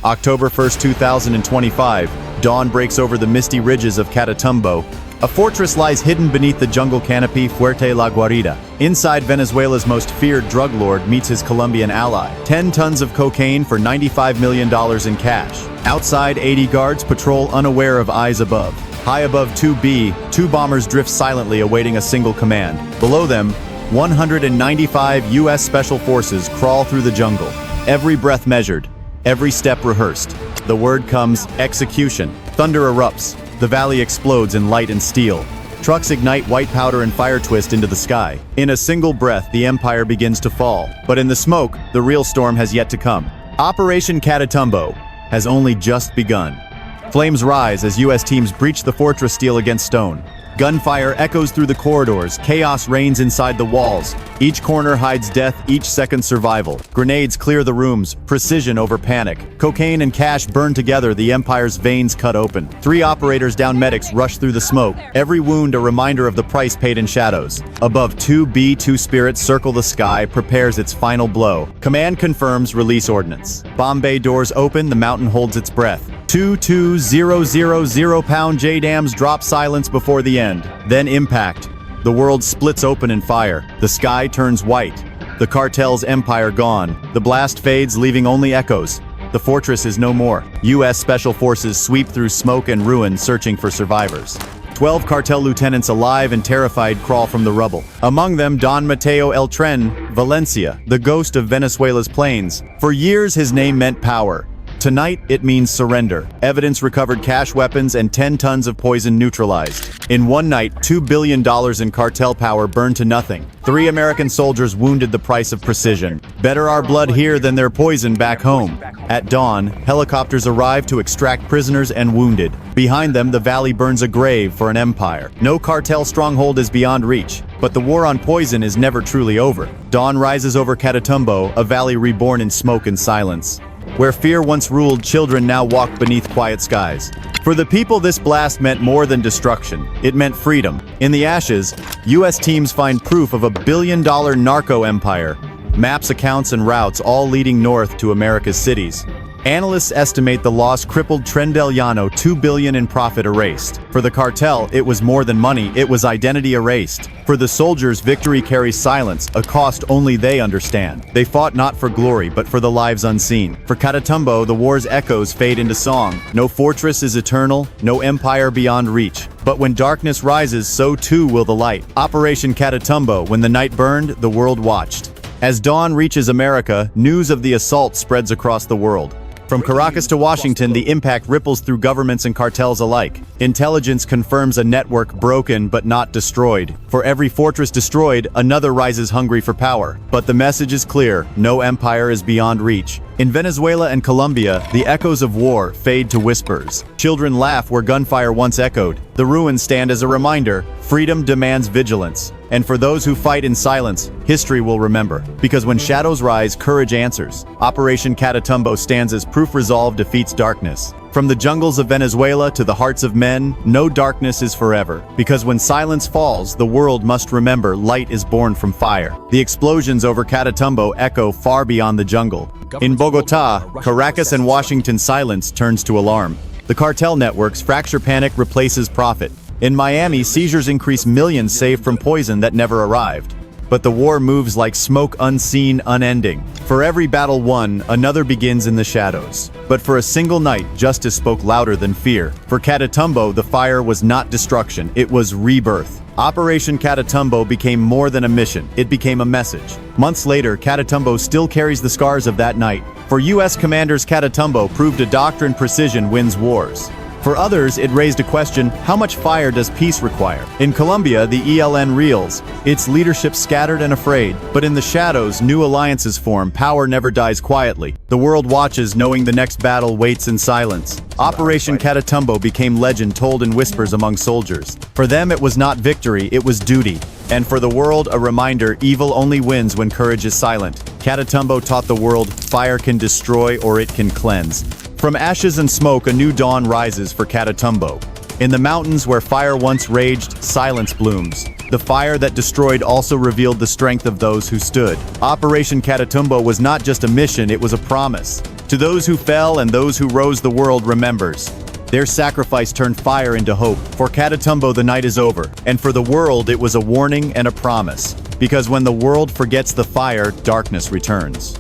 October 1st, 2025, dawn breaks over the misty ridges of Catatumbo. A fortress lies hidden beneath the jungle canopy Fuerte La Guarida. Inside, Venezuela's most feared drug lord meets his Colombian ally. 10 tons of cocaine for $95 million in cash. Outside, 80 guards patrol unaware of eyes above. High above 2B, two bombers drift silently awaiting a single command. Below them, 195 U.S. Special Forces crawl through the jungle. Every breath measured, every step rehearsed. The word comes, execution. Thunder erupts. The valley explodes in light and steel. Trucks ignite white powder and fire twist into the sky. In a single breath, the empire begins to fall. But in the smoke, the real storm has yet to come. Operation Catatumbo has only just begun. Flames rise as U.S. teams breach the fortress steel against stone. Gunfire echoes through the corridors, chaos reigns inside the walls. Each corner hides death, each second survival. Grenades clear the rooms, precision over panic. Cocaine and cash burn together, the empire's veins cut open. 3 operators down, medics rush through the smoke. Every wound a reminder of the price paid in shadows. Above 2B, 2 spirits circle the sky, prepares its final blow. Command confirms release ordnance. Bomb bay doors open, the mountain holds its breath. 22000 pound J-dams drop silence before the end. Then impact. The world splits open in fire. The sky turns white. The cartel's empire gone. The blast fades, leaving only echoes. The fortress is no more. U.S. Special Forces sweep through smoke and ruin, searching for survivors. 12 cartel lieutenants, alive and terrified, crawl from the rubble. Among them, Don Mateo El Tren Valencia, the ghost of Venezuela's plains. For years, his name meant power. Tonight, it means surrender. Evidence recovered, cash, weapons, and 10 tons of poison neutralized. In one night, $2 billion in cartel power burned to nothing. 3 American soldiers wounded, the price of precision. Better our blood here than their poison back home. At dawn, helicopters arrive to extract prisoners and wounded. Behind them, the valley burns, a grave for an empire. No cartel stronghold is beyond reach. But the war on poison is never truly over. Dawn rises over Catatumbo, a valley reborn in smoke and silence. Where fear once ruled, children now walk beneath quiet skies. For the people, this blast meant more than destruction. It meant freedom. In the ashes, U.S. teams find proof of a billion-dollar narco empire. Maps, accounts, and routes, all leading north to America's cities. Analysts estimate the loss crippled Tren del Llano, $2 billion in profit erased. For the cartel, it was more than money, it was identity erased. For the soldiers, victory carries silence, a cost only they understand. They fought not for glory, but for the lives unseen. For Catatumbo, the war's echoes fade into song. No fortress is eternal, no empire beyond reach. But when darkness rises, so too will the light. Operation Catatumbo, when the night burned, the world watched. As dawn reaches America, news of the assault spreads across the world. From Caracas to Washington, the impact ripples through governments and cartels alike. Intelligence confirms a network broken but not destroyed. For every fortress destroyed, another rises hungry for power. But the message is clear: no empire is beyond reach. In Venezuela and Colombia, the echoes of war fade to whispers. Children laugh where gunfire once echoed. The ruins stand as a reminder: freedom demands vigilance. And for those who fight in silence, history will remember. Because when shadows rise, courage answers. Operation Catatumbo stands as proof resolve defeats darkness. From the jungles of Venezuela to the hearts of men, no darkness is forever. Because when silence falls, the world must remember light is born from fire. The explosions over Catatumbo echo far beyond the jungle. In Bogota, Caracas, and Washington, silence turns to alarm. The cartel networks fracture, panic replaces profit. In Miami, seizures increase, millions saved from poison that never arrived. But the war moves like smoke, unseen, unending. For every battle won, another begins in the shadows. But for a single night, justice spoke louder than fear. For Catatumbo, the fire was not destruction, it was rebirth. Operation Catatumbo became more than a mission, it became a message. Months later, Catatumbo still carries the scars of that night. For U.S. commanders, Catatumbo proved a doctrine: precision wins wars. For others, it raised a question: how much fire does peace require? In Colombia, the ELN reels, its leadership scattered and afraid. But in the shadows, new alliances form, power never dies quietly. The world watches, knowing the next battle waits in silence. Operation Catatumbo became legend, told in whispers among soldiers. For them, it was not victory, it was duty. And for the world, a reminder: evil only wins when courage is silent. Catatumbo taught the world, fire can destroy or it can cleanse. From ashes and smoke, a new dawn rises for Catatumbo. In the mountains where fire once raged, silence blooms. The fire that destroyed also revealed the strength of those who stood. Operation Catatumbo was not just a mission, it was a promise. To those who fell and those who rose, the world remembers. Their sacrifice turned fire into hope. For Catatumbo, the night is over, and for the world, it was a warning and a promise. Because when the world forgets the fire, darkness returns.